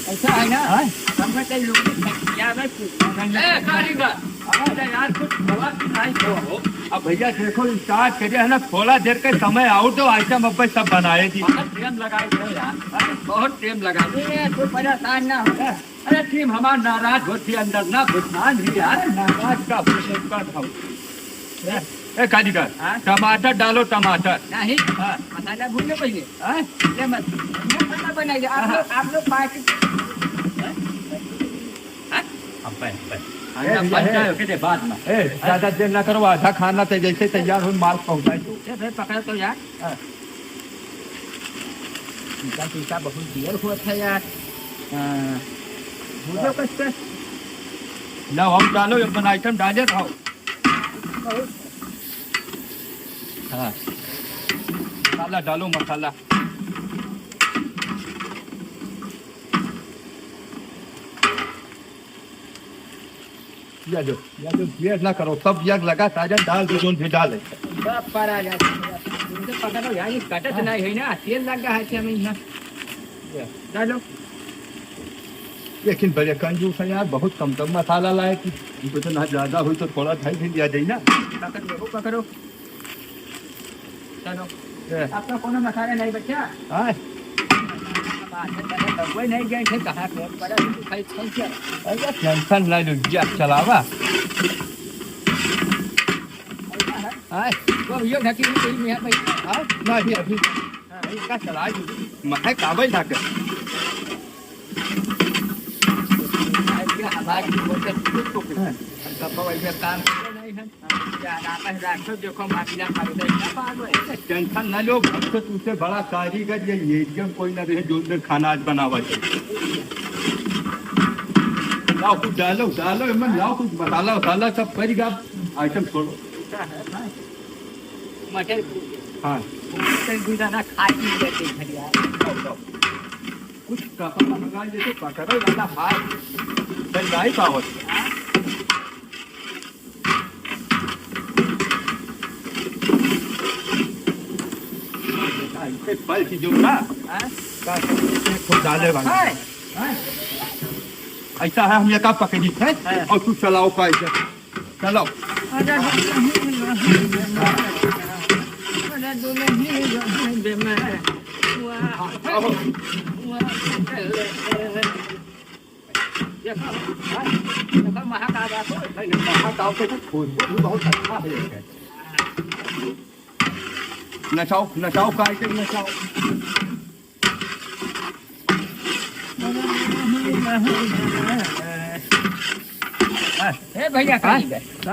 ऐसा है ना। हाँ? हमें कई लोग यार मैं कारीगर अरे यार कुछ दवा नहीं हो। अब भैया देखो स्टार्ट करिए है ना, थोड़ा देर के समय आओ तो आइटम अब सब बनाए थी। बहुत प्रेम लगाए थे यार, अरे बहुत प्रेम लगाए कोई परेशान ना होगा। अरे टीम हमारा नाराज होती अंदर ना भुगतान भी यार नाराज का ए कारीगर, हाँ? टमाटर डालो टमाटर। नहीं हाँ? मसाला भूलो पहले हाँ? ये मत ये खाना बनाइए आप लोग पार्टी के बाद में ए ज्यादा देर ना करो, आधा खाना तो जैसे तैयार हो माल पहुंचाए दो। फिर पकड़ तो यार हाँ। टीका टीका बहुत देर हुआ था यार। भूलो कैसे लो हम डालो अपन आइटम डाले खाओ। हाँ मसाला डालो मसाला। या जो देर ना करो, सब यग लगा साजन डाल दो, जोन भी डाले। सब पर आ जाते तुमसे पकड़ो यार, ये कटत नहीं है ना, तेल लगा है क्या मैं ना डालो। लेकिन बड़े कंजूस है यार, बहुत कम कम मसाला लाए कि इनको तो ना ज्यादा हुई तो थोड़ा ढाई भी दिया जाए ना। पकड़ो चलो ए, आपका कोनो मसाला नहीं बचा। हाँ? कोई नहीं गए थे कहाँ पे बड़ा खाई खाई क्या अरे टेंशन ना लो, जा चलावा। हाँ? वो यो ढकी हुई में है भाई। हाँ? ना भी अभी का चला मैं काबल था कर। हमारी बोतल तो कब वैसे काम नहीं है यार, आप राखो देखो माफिया खरीदे ना पागल। टेंशन ना लो, घर से तुझसे बड़ा कारीगर ये एकदम कोई ना रहे जो अंदर खाना आज बनावा चाहिए। लाओ कुछ डालो डालो मन, लाओ कुछ मसाला वसाला सब करेगा, आइटम छोड़ो। मटर हाँ गुजारा खाई नहीं देते घर यार। कुछ कपड़ा मंगा जैसे पकड़ो ज्यादा हाथ नहीं पावत। पल की जो ना खुद डाले वाला ऐसा है, हम ये का पकड़ी है और तू चलाओ का ऐसे चलो। बहुत अच्छा है, नचाओ नचाओ का आइटम नचाओ। भैया